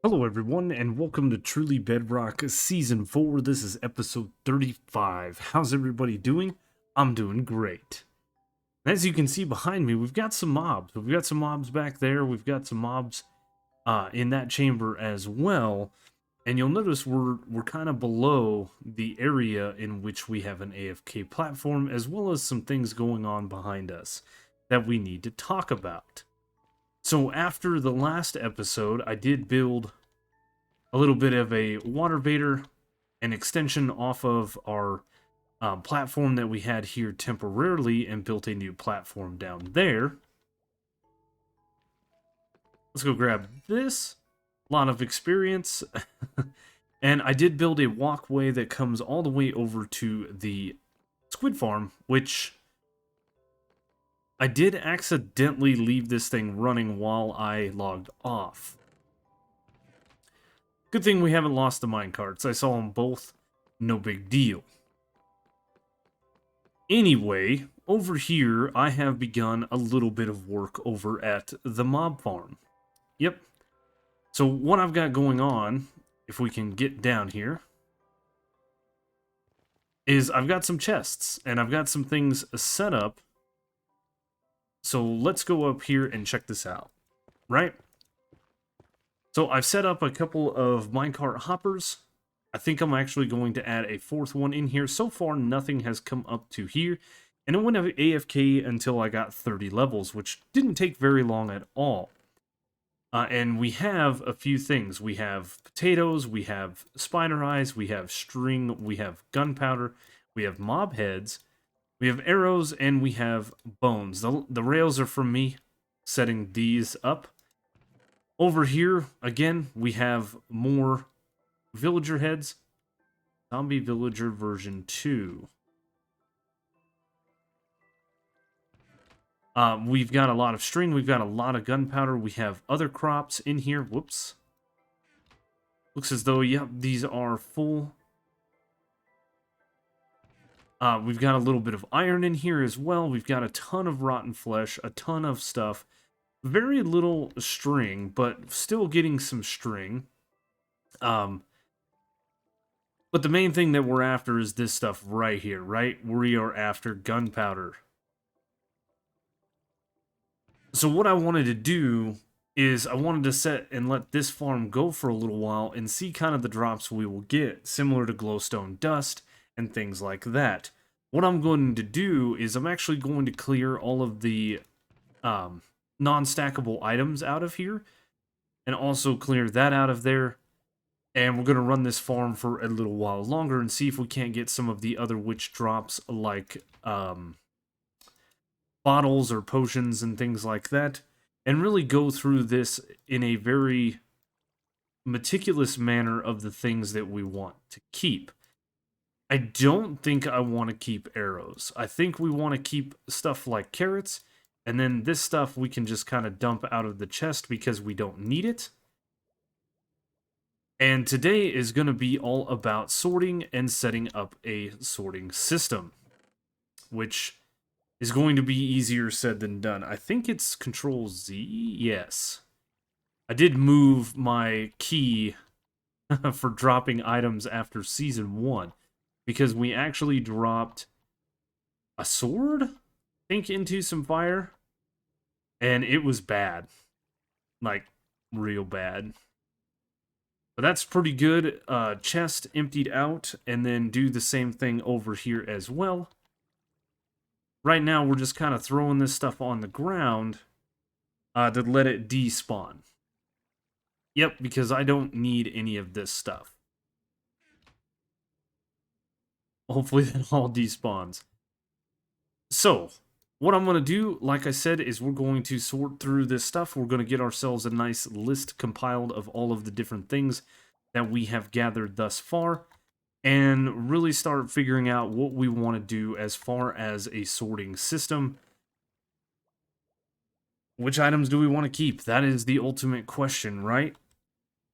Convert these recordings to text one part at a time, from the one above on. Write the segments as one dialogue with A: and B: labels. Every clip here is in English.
A: Hello, everyone, and welcome to Truly Bedrock Season 4. This is episode 35. How's everybody doing? I'm doing great. As you can see behind me, we've got some mobs. We've got some mobs back there. We've got some mobs in that chamber as well. And you'll notice we're kind of below the area in which we have an AFK platform, as well as some things going on behind us that we need to talk about. So after the last episode, I did build a little bit of a water vader, an extension off of our platform that we had here temporarily, and built a new platform down there. Let's go grab this. A lot of experience. And I did build a walkway that comes all the way over to the squid farm, which I did accidentally leave this thing running while I logged off. Good thing we haven't lost the minecarts. I saw them both. No big deal. Anyway, over here, I have begun a little bit of work over at the mob farm. Yep. So what I've got going on, if we can get down here, is I've got some chests, and I've got some things set up. So let's go up here and check this out, right? So I've set up a couple of minecart hoppers. I think I'm actually going to add a fourth one in here. So far, nothing has come up to here. And it went AFK until I got 30 levels, which didn't take very long at all. And we have a few things. We have potatoes, we have spider eyes, we have string, we have gunpowder, we have mob heads, we have arrows, and we have bones. The rails are from me setting these up. Over here, again, we have more villager heads. Zombie Villager version 2. We've got a lot of string. We've got a lot of gunpowder. We have other crops in here. Whoops. Looks as though, yep, these are full. We've got a little bit of iron in here as well. We've got a ton of rotten flesh, a ton of stuff. Very little string, but still getting some string. But the main thing that we're after is this stuff right here, right? We are after gunpowder. So what I wanted to do is I wanted to set and let this farm go for a little while and see kind of the drops we will get, similar to glowstone dust and things like that. What I'm going to do is I'm actually going to clear all of the non-stackable items out of here, and also clear that out of there. And we're going to run this farm for a little while longer and see if we can't get some of the other witch drops, like bottles or potions and things like that, and really go through this in a very meticulous manner of the things that we want to keep. I don't think I want to keep arrows. I think we want to keep stuff like carrots, and then this stuff we can just kind of dump out of the chest because we don't need it. And today is going to be all about sorting and setting up a sorting system, which is going to be easier said than done. I think it's Control Z. Yes. I did move my key for dropping items after Season 1, because we actually dropped a sword, I think, into some fire, and it was bad. Like, real bad. But that's pretty good. Chest emptied out, and then do the same thing over here as well. Right now, we're just kind of throwing this stuff on the ground to let it despawn. Yep, because I don't need any of this stuff. Hopefully that all despawns. So, what I'm going to do, like I said, is we're going to sort through this stuff. We're going to get ourselves a nice list compiled of all of the different things that we have gathered thus far, and really start figuring out what we want to do as far as a sorting system. Which items do we want to keep? That is the ultimate question, right?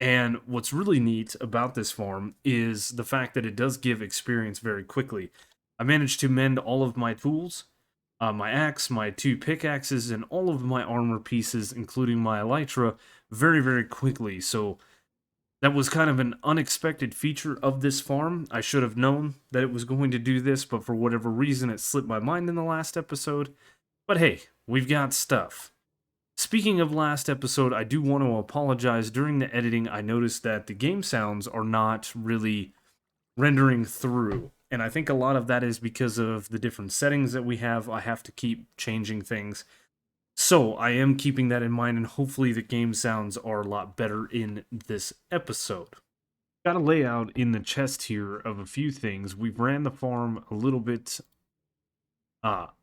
A: And what's really neat about this farm is the fact that it does give experience very quickly. I managed to mend all of my tools, my axe, my 2 pickaxes, and all of my armor pieces, including my elytra, very, very quickly. So That was kind of an unexpected feature of this farm. I should have known that it was going to do this, but for whatever reason, it slipped my mind in the last episode. But hey, we've got stuff. Speaking of last episode, I do want to apologize. During the editing, I noticed that the game sounds are not really rendering through. And I think a lot of that is because of the different settings that we have. I have to keep changing things. So I am keeping that in mind, and hopefully the game sounds are a lot better in this episode. Got a layout in the chest here of a few things. We've ran the farm a little bit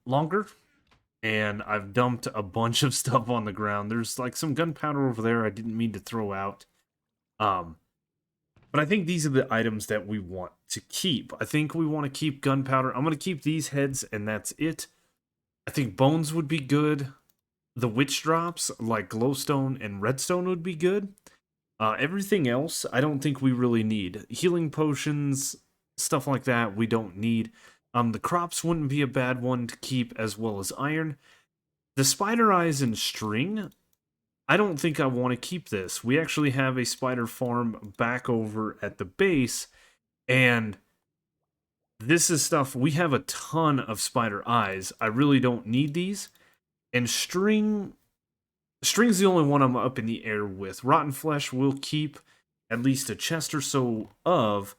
A: longer, and I've dumped a bunch of stuff on the ground. There's like some gunpowder over there I didn't mean to throw out. But I think these are the items that we want to keep. I think we want to keep gunpowder. I'm going to keep these heads, and that's it. I think bones would be good. The witch drops, like glowstone and redstone, would be good. Everything else, I don't think we really need. Healing potions, stuff like that, we don't need. The crops wouldn't be a bad one to keep, as well as iron. The spider eyes and string, I don't think I want to keep this. We actually have a spider farm back over at the base, and this is stuff, we have a ton of spider eyes. I really don't need these. And string's the only one I'm up in the air with. Rotten flesh will keep at least a chest or so of,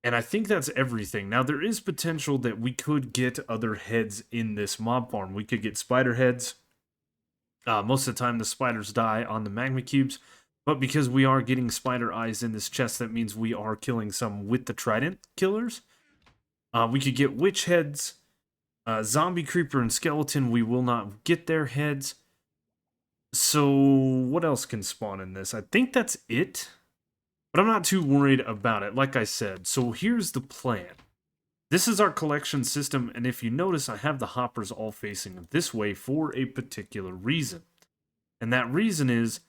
A: and I think that's everything. Now, there is potential that we could get other heads in this mob farm. We could get spider heads. Most of the time, the spiders die on the magma cubes, but because we are getting spider eyes in this chest, that means we are killing some with the trident killers. We could get witch heads. Zombie, creeper, and skeleton, we will not get their heads. So, what else can spawn in this? I think that's it. But I'm not too worried about it, like I said. So, here's the plan. This is our collection system, and if you notice, I have the hoppers all facing this way for a particular reason. And that reason is,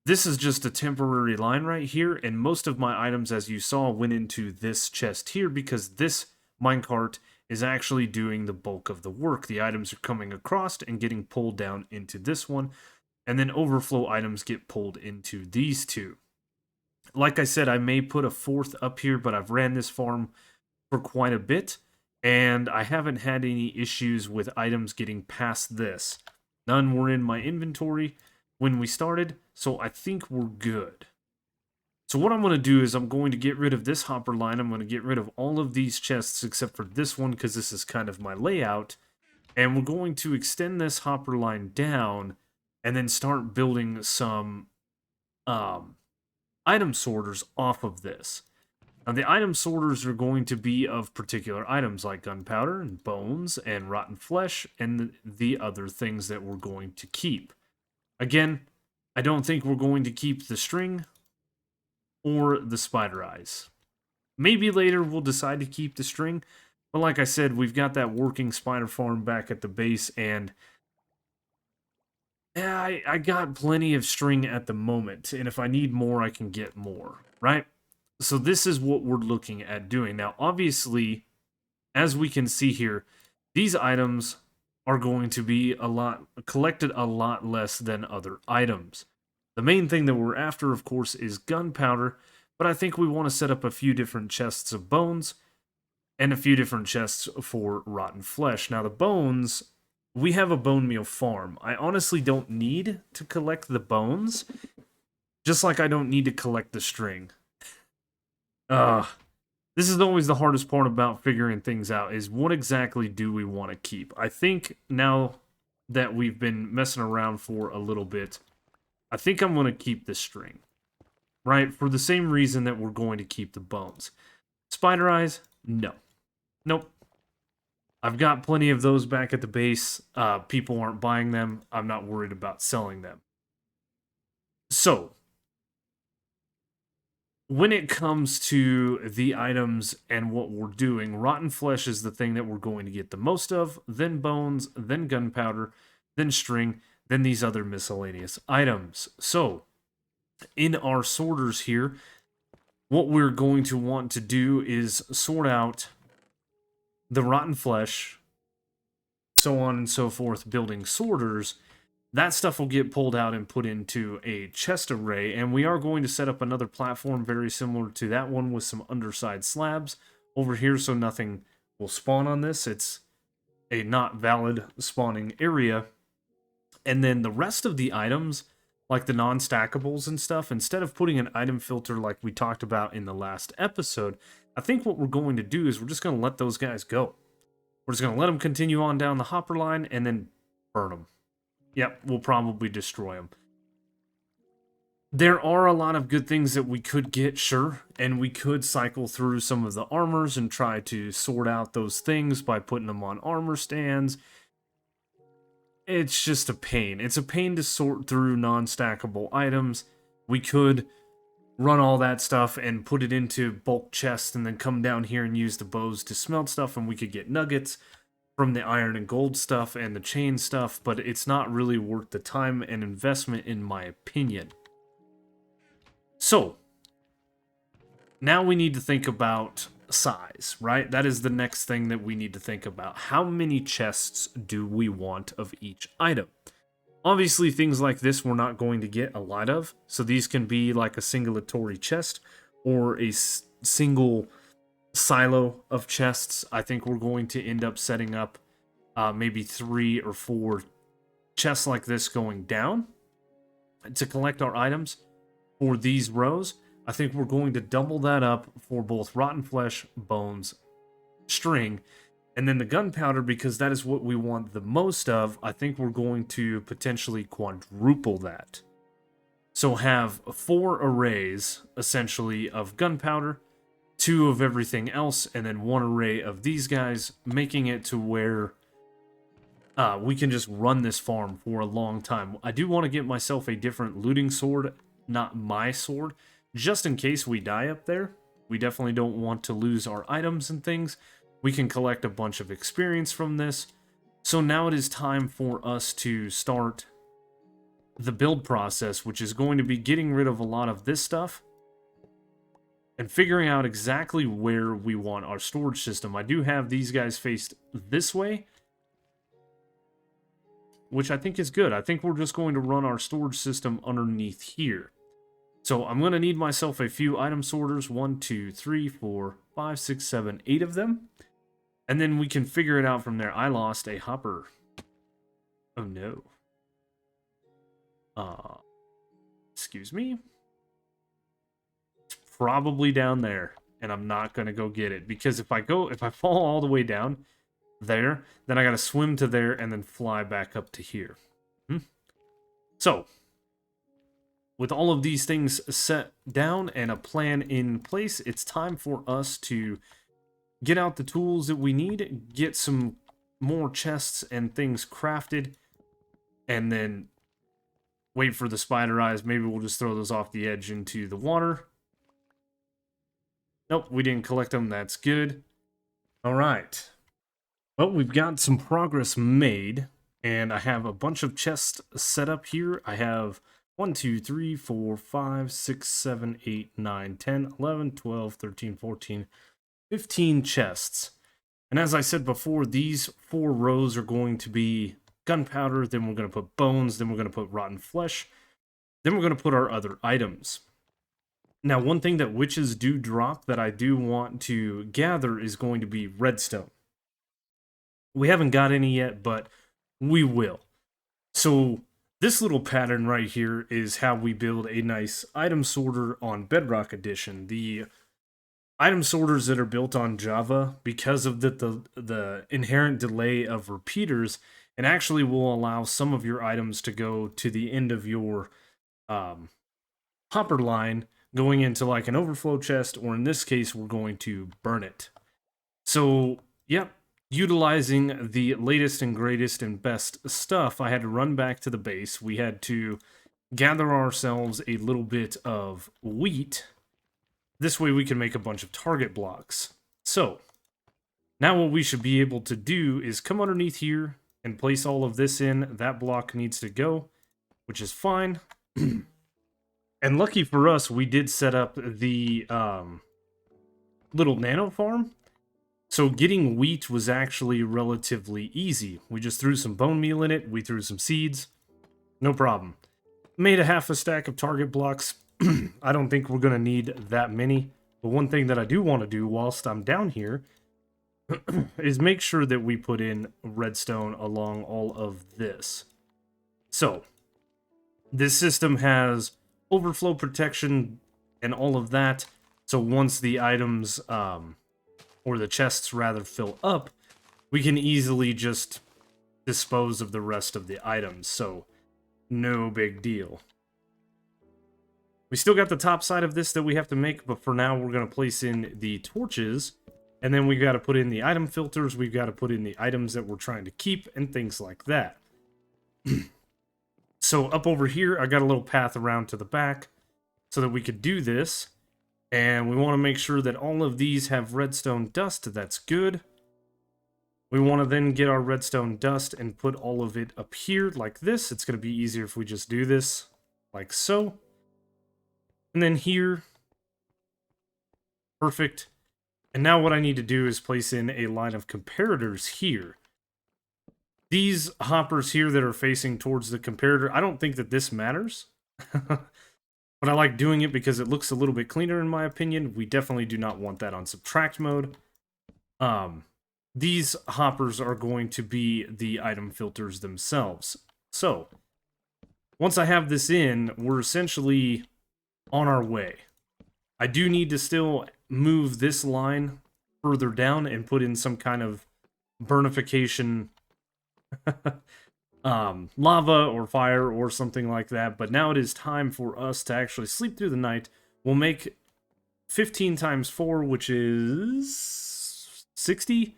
A: this is just a temporary line right here, and most of my items, as you saw, went into this chest here because this minecart is actually doing the bulk of the work. The items are coming across and getting pulled down into this one, and then overflow items get pulled into these two. Like I said, I may put a fourth up here, but I've ran this farm for quite a bit, and I haven't had any issues with items getting past this. None were in my inventory when we started, so I think we're good. So what I'm going to do is I'm going to get rid of this hopper line. I'm going to get rid of all of these chests except for this one because this is kind of my layout. And we're going to extend this hopper line down and then start building some item sorters off of this. Now the item sorters are going to be of particular items like gunpowder and bones and rotten flesh and the other things that we're going to keep. Again, I don't think we're going to keep the string or the spider eyes. Maybe later we'll decide to keep the string, but like I said, we've got that working spider farm back at the base, and yeah, I got plenty of string at the moment, and if I need more, I can get more, right? So this is what we're looking at doing. Now, obviously, as we can see here, these items are going to be collected a lot less than other items. The main thing that we're after, of course, is gunpowder, but I think we want to set up a few different chests of bones and a few different chests for rotten flesh. Now, the bones, we have a bone meal farm. I honestly don't need to collect the bones, just like I don't need to collect the string. This is always the hardest part about figuring things out, is what exactly do we want to keep? I think now that we've been messing around for a little bit, I think I'm going to keep this string, right? For the same reason that we're going to keep the bones. Spider eyes? No. Nope. I've got plenty of those back at the base. People aren't buying them. I'm not worried about selling them. So, when it comes to the items and what we're doing, rotten flesh is the thing that we're going to get the most of, then bones, then gunpowder, then string, then these other miscellaneous items. So, in our sorters here, what we're going to want to do is sort out the rotten flesh, so on and so forth, building sorters. that stuff will get pulled out and put into a chest array, and we are going to set up another platform very similar to that one with some underside slabs over here so nothing will spawn on this. It's a not valid spawning area. And then the rest of the items, like the non-stackables and stuff, instead of putting an item filter like we talked about in the last episode, I think what we're going to do is we're just going to let those guys go. We're just going to let them continue on down the hopper line and then burn them. Yep, we'll probably destroy them. There are a lot of good things that we could get, sure, and we could cycle through some of the armors and try to sort out those things by putting them on armor stands. It's just a pain. It's a pain to sort through non-stackable items. We could run all that stuff and put it into bulk chests and then come down here and use the bows to smelt stuff, and we could get nuggets from the iron and gold stuff and the chain stuff, but it's not really worth the time and investment in my opinion. So, now we need to think about size, right? That is the next thing that we need to think about. How many chests do we want of each item? Obviously, things like this we're not going to get a lot of, so these can be like a singulatory chest or a single silo of chests. I think we're going to end up setting up maybe 3 or 4 chests like this going down to collect our items for these rows. I think we're going to double that up for both rotten flesh, bones, string, and then the gunpowder, because that is what we want the most of. I think we're going to potentially quadruple that. So have 4 arrays, essentially, of gunpowder, 2 of everything else, and then 1 array of these guys, making it to where we can just run this farm for a long time. I do want to get myself a different looting sword, not my sword, just in case we die up there. We definitely don't want to lose our items and things. We can collect a bunch of experience from this. So now it is time for us to start the build process, which is going to be getting rid of a lot of this stuff and figuring out exactly where we want our storage system. I do have these guys faced this way, which I think is good. I think we're just going to run our storage system underneath here. So I'm going to need myself a few item sorters. 1, 2, 3, 4, 5, 6, 7, 8 of them. And then we can figure it out from there. I lost a hopper. Oh no. Excuse me? It's probably down there. And I'm not going to go get it. Because if I fall all the way down there, then I got to swim to there and then fly back up to here. So, with all of these things set down and a plan in place, it's time for us to get out the tools that we need, get some more chests and things crafted, and then wait for the spider eyes. Maybe we'll just throw those off the edge into the water. Nope, we didn't collect them. That's good. All right. Well, we've got some progress made, and I have a bunch of chests set up here. I have 1, 2, 3, 4, 5, 6, 7, 8, 9, 10, 11, 12, 13, 14, 15 chests. And as I said before, these 4 rows are going to be gunpowder, then we're going to put bones, then we're going to put rotten flesh, then we're going to put our other items. Now, one thing that witches do drop that I do want to gather is going to be redstone. We haven't got any yet, but we will. So this little pattern right here is how we build a nice item sorter on Bedrock Edition. The item sorters that are built on Java, because of the inherent delay of repeaters, it actually will allow some of your items to go to the end of your hopper line, going into like an overflow chest, or in this case, we're going to burn it. So, yep, utilizing the latest and greatest and best stuff, I had to run back to the base. We had to gather ourselves a little bit of wheat. This way we can make a bunch of target blocks. So, now what we should be able to do is come underneath here and place all of this in. That block needs to go, which is fine. And lucky for us, we did set up the little nano farm. So getting wheat was actually relatively easy. We just threw some bone meal in it, we threw some seeds, No problem. Made a half a stack of target blocks. I don't think we're going to need that many. But one thing that I do want to do whilst I'm down here is make sure that we put in redstone along all of this. So, this system has overflow protection and all of that. So once the items, or the chests rather, fill up, we can easily just dispose of the rest of the items. So, no big deal. We still got the top side of this that we have to make, but for now we're going to place in the torches, and then we've got to put in the item filters, we've got to put in the items that we're trying to keep, and things like that. So up over here, I got a little path around to the back so that we could do this, and we want to make sure that all of these have redstone dust. That's good. We want to then get our redstone dust and put all of it up here like this. It's going to be easier if we just do this like so. And then here, perfect. And now what I need to do is place in a line of comparators here. These hoppers here that are facing towards the comparator, I don't think that this matters. But I like doing it because it looks a little bit cleaner in my opinion. We definitely do not want that on subtract mode. These hoppers are going to be the item filters themselves. So, once I have this in, we're essentially on our way. I do need to still move this line further down and put in some kind of burnification lava or fire or something like that, but now it is time for us to actually sleep through the night. We'll make 15 times 4, which is 60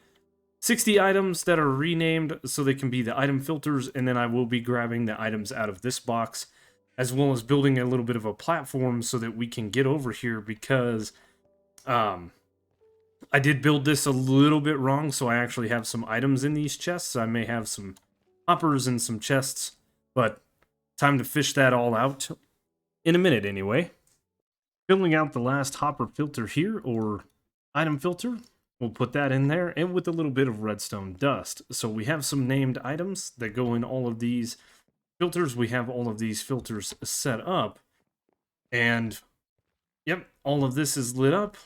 A: items that are renamed so they can be the item filters, and then I will be grabbing the items out of this box, as well as building a little bit of a platform so that we can get over here, because I did build this a little bit wrong, so I actually have some items in these chests. I may have some hoppers and some chests, but time to fish that all out in a minute anyway. Filling out the last hopper filter here, or item filter. We'll put that in there, and with a little bit of redstone dust. So we have some named items that go in all of these filters. We have all of these filters set up, and yep, all of this is lit up.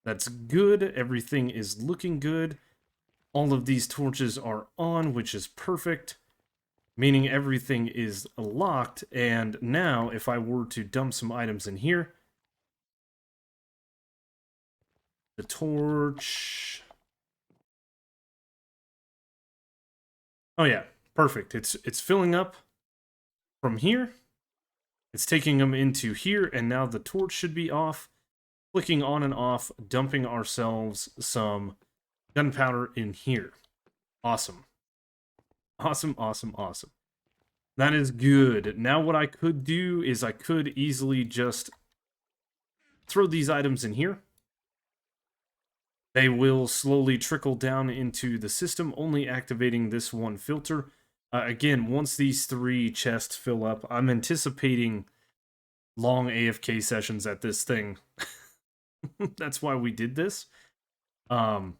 A: That's good. Everything is looking good. All of these torches are on, which is perfect, meaning everything is locked. And now, if I were to dump some items in here, the torch. Oh yeah, perfect. It's filling up from here. It's taking them into here, and now the torch should be off. Clicking on and off, dumping ourselves some gunpowder in here. Awesome. Awesome, awesome, awesome. That is good. Now what I could do is I could easily just throw these items in here. They will slowly trickle down into the system, only activating this one filter. Again, once these 3 chests fill up, I'm anticipating long AFK sessions at this thing. That's why we did this. But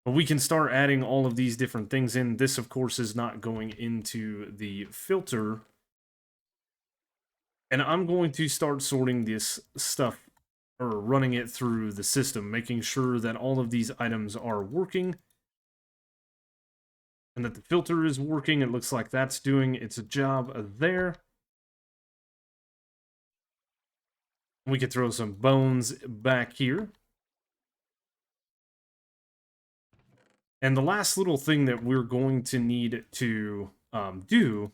A: we can start adding all of these different things in. This, of course, is not going into the filter. And I'm going to start sorting this stuff, or running it through the system, making sure that all of these items are working. And that the filter is working. It looks like that's doing its job there. We could throw some bones back here. And the last little thing that we're going to need to do,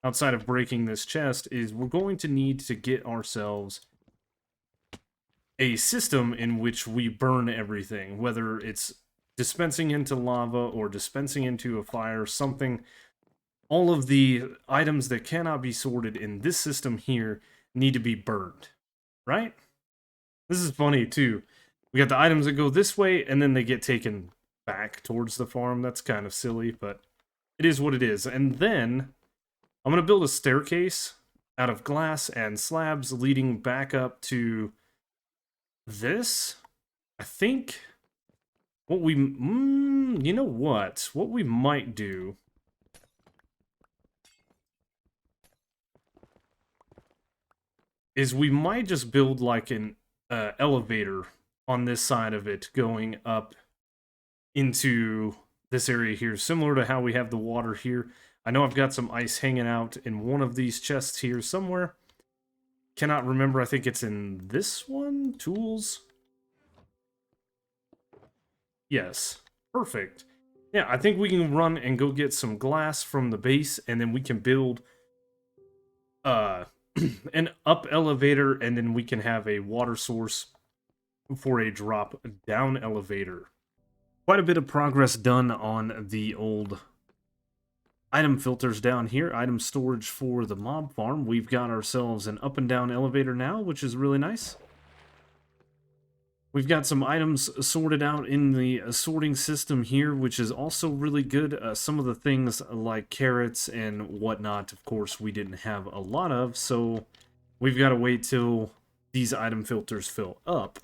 A: outside of breaking this chest, is we're going to need to get ourselves a system in which we burn everything, whether it's dispensing into lava or dispensing into a fire, something. All of the items that cannot be sorted in this system here need to be burned, right? This is funny too. We got the items that go this way, and then they get taken back towards the farm. That's kind of silly, but it is what it is. And then I'm going to build a staircase out of glass and slabs leading back up to this. I think what we... you know what? What we might do is we might just build like an elevator on this side of it going up into this area here, similar to how we have the water here. I know I've got some ice hanging out in one of these chests here somewhere. Cannot remember, I think it's in this one? Tools? Yes. Perfect. Yeah, I think we can run and go get some glass from the base, and then we can build an up elevator, and then we can have a water source for a drop down elevator. Quite a bit of progress done on the old item filters down here. Item storage for the mob farm. We've got ourselves an up and down elevator now, which is really nice. We've got some items sorted out in the sorting system here, which is also really good. Some of the things like carrots and whatnot, of course, we didn't have a lot of, so we've got to wait till these item filters fill up.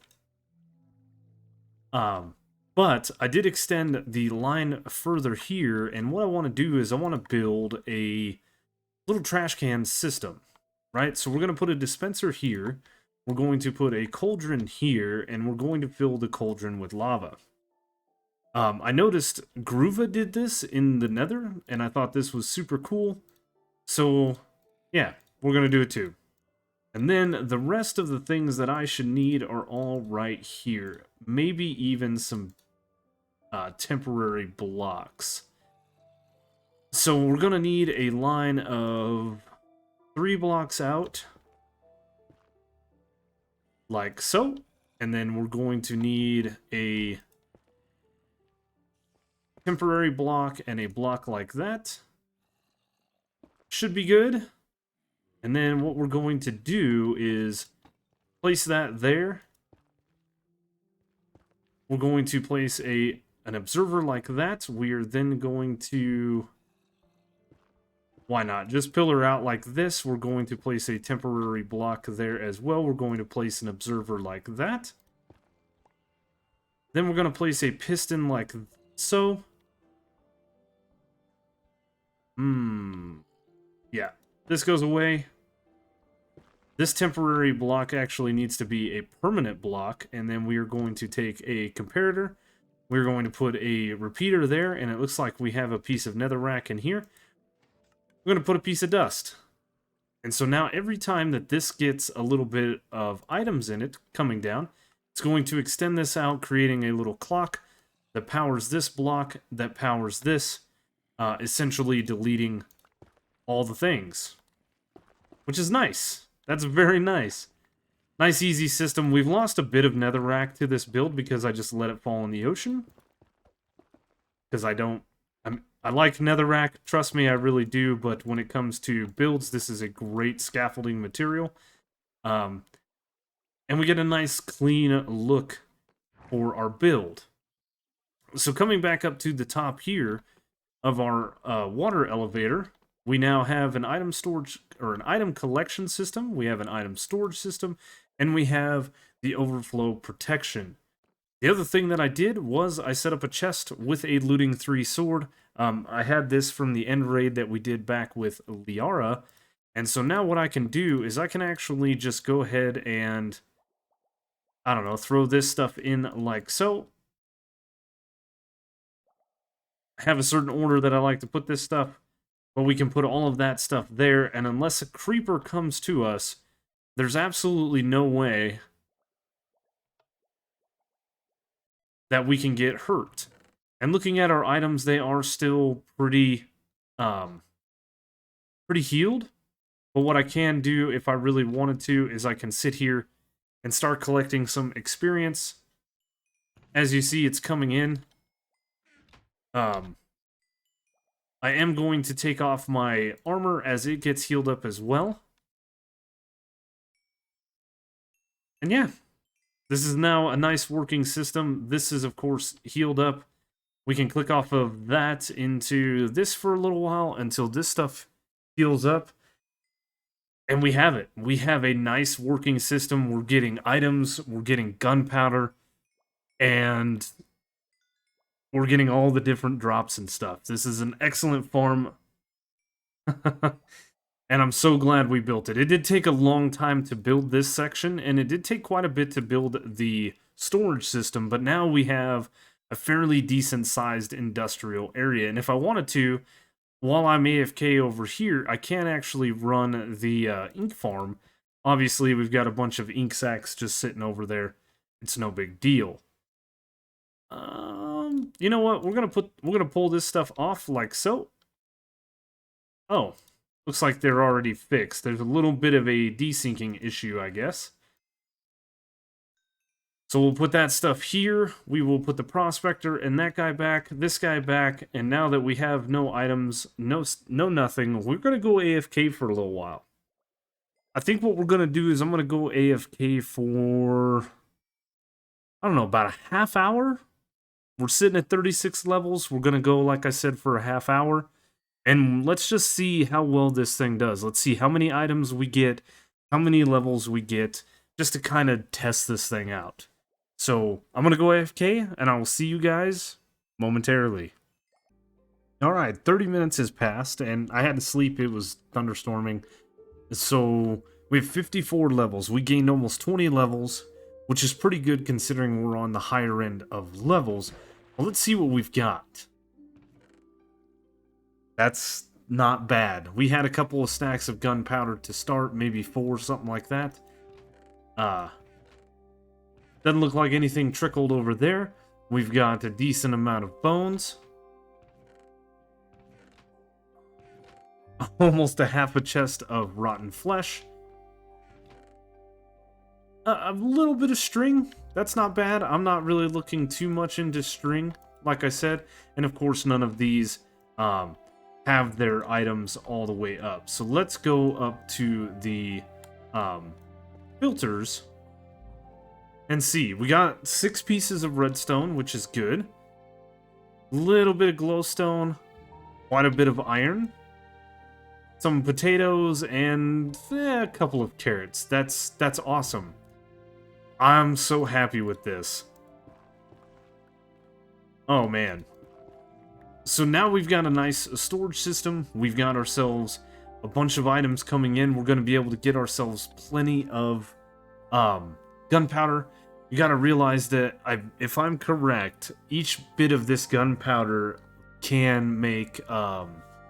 A: But I did extend the line further here, and what I want to do is I want to build a little trash can system, right? So we're going to put a dispenser here, we're going to put a cauldron here, and we're going to fill the cauldron with lava. I noticed Groova did this in the Nether, and I thought this was super cool. So, yeah, we're going to do it too. And then the rest of the things that I should need are all right here. Maybe even some temporary blocks. So we're going to need a line of 3 blocks out. Like so. And then we're going to need a temporary block and a block like that. Should be good. And then what we're going to do is place that there. We're going to place an observer like that. We are then going to... Why not? Just pillar out like this. We're going to place a temporary block there as well. We're going to place an observer like that. Then we're going to place a piston like so. Yeah. This goes away. This temporary block actually needs to be a permanent block. And then we are going to take a comparator. We're going to put a repeater there. And it looks like we have a piece of netherrack in here. We're going to put a piece of dust. And so now every time that this gets a little bit of items in it coming down, it's going to extend this out, creating a little clock that powers this block, that powers this, essentially deleting all the things. Which is nice. That's very nice. Nice, easy system. We've lost a bit of netherrack to this build because I just let it fall in the ocean. Because I like netherrack, trust me, I really do, but when it comes to builds, this is a great scaffolding material. And we get a nice, clean look for our build. So coming back up to the top here of our water elevator, we now have an item storage, or an item collection system, we have an item storage system, and we have the overflow protection. The other thing that I did was I set up a chest with a Looting 3 sword. I had this from the end raid that we did back with Liara. And so now what I can do is I can actually just go ahead and, I don't know, throw this stuff in like so. I have a certain order that I like to put this stuff, but we can put all of that stuff there. And unless a creeper comes to us, there's absolutely no way that we can get hurt. And looking at our items, they are still pretty healed. But what I can do, if I really wanted to, is I can sit here and start collecting some experience. As you see, it's coming in. I am going to take off my armor as it gets healed up as well. And yeah, this is now a nice working system. This is, of course, healed up. We can click off of that into this for a little while until this stuff heals up. And we have it. We have a nice working system. We're getting items. We're getting gunpowder. And we're getting all the different drops and stuff. This is an excellent farm. And I'm so glad we built it. It did take a long time to build this section, and it did take quite a bit to build the storage system, but now we have a fairly decent sized industrial area. And if I wanted to, while I'm AFK over here, I can actually run the ink farm. Obviously, we've got a bunch of ink sacks just sitting over there. It's no big deal. You know what? We're gonna pull this stuff off like so. Oh, looks like they're already fixed. There's a little bit of a desyncing issue, I guess. So we'll put that stuff here. We will put the prospector and that guy back, this guy back, and now that we have no items, no nothing, we're gonna go AFK for a little while. I think what we're gonna do is I'm gonna go AFK for, I don't know, about a half hour. We're sitting at 36 levels. We're gonna go, like I said, for a half hour. And let's just see how well this thing does. Let's see how many items we get, how many levels we get, just to kind of test this thing out. So I'm going to go AFK, and I will see you guys momentarily. Alright, 30 minutes has passed, and I had to sleep. It was thunderstorming. So we have 54 levels. We gained almost 20 levels, which is pretty good considering we're on the higher end of levels. Well, let's see what we've got. That's not bad. We had a couple of stacks of gunpowder to start, maybe 4, something like that. Doesn't look like anything trickled over there. We've got a decent amount of bones. Almost a half a chest of rotten flesh. A little bit of string. That's not bad. I'm not really looking too much into string, like I said. And of course, none of these have their items all the way up. So let's go up to the filters and see. We got 6 pieces of redstone, which is good. Little bit of glowstone, quite a bit of iron, some potatoes, and a couple of carrots. That's awesome. I'm so happy with this. Oh man. So now we've got a nice storage system. We've got ourselves a bunch of items coming in. We're going to be able to get ourselves plenty of gunpowder. You got to realize that, if I'm correct, each bit of this gunpowder can make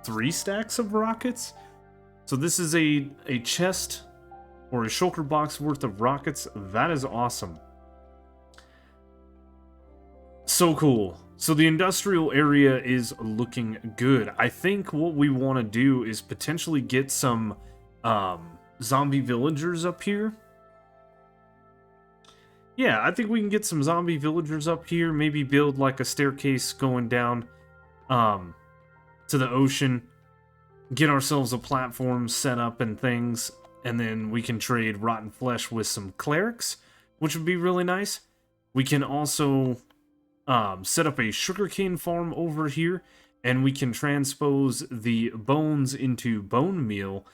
A: 3 stacks of rockets. So this is a chest or a shulker box worth of rockets. That is awesome. So cool. So the industrial area is looking good. I think what we want to do is potentially get some zombie villagers up here. Yeah, I think we can get some zombie villagers up here. Maybe build like a staircase going down to the ocean. Get ourselves a platform set up and things. And then we can trade rotten flesh with some clerics, which would be really nice. We can also set up a sugarcane farm over here, and we can transpose the bones into bone meal,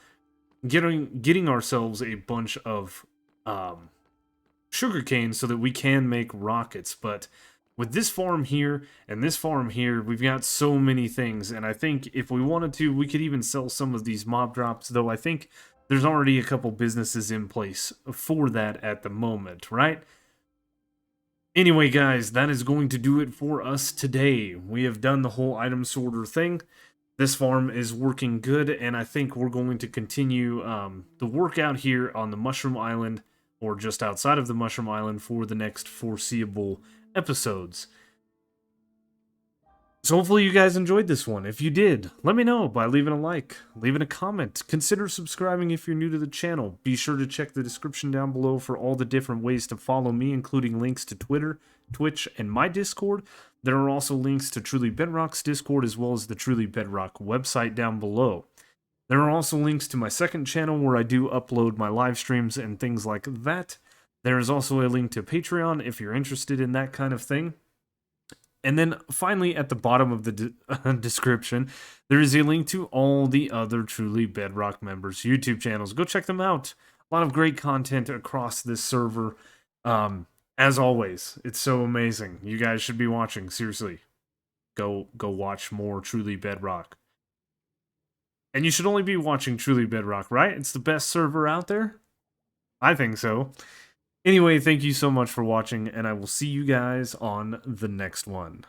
A: getting ourselves a bunch of sugarcane so that we can make rockets. But with this farm here and this farm here, we've got so many things, and I think if we wanted to, we could even sell some of these mob drops, though I think there's already a couple businesses in place for that at the moment, right? Anyway, guys, that is going to do it for us today. We have done the whole item sorter thing. This farm is working good, and I think we're going to continue the work out here on the Mushroom Island, or just outside of the Mushroom Island, for the next foreseeable episodes. So hopefully you guys enjoyed this one. If you did, let me know by leaving a like, leaving a comment. Consider subscribing if you're new to the channel. Be sure to check the description down below for all the different ways to follow me, including links to Twitter, Twitch, and my Discord. There are also links to Truly Bedrock's Discord, as well as the Truly Bedrock website down below. There are also links to my second channel where I do upload my live streams and things like that. There is also a link to Patreon if you're interested in that kind of thing. And then finally, at the bottom of the description, there is a link to all the other Truly Bedrock members' YouTube channels. Go check them out. A lot of great content across this server. As always, it's so amazing. You guys should be watching. Seriously, go watch more Truly Bedrock. And you should only be watching Truly Bedrock, right? It's the best server out there? I think so. Anyway, thank you so much for watching, and I will see you guys on the next one.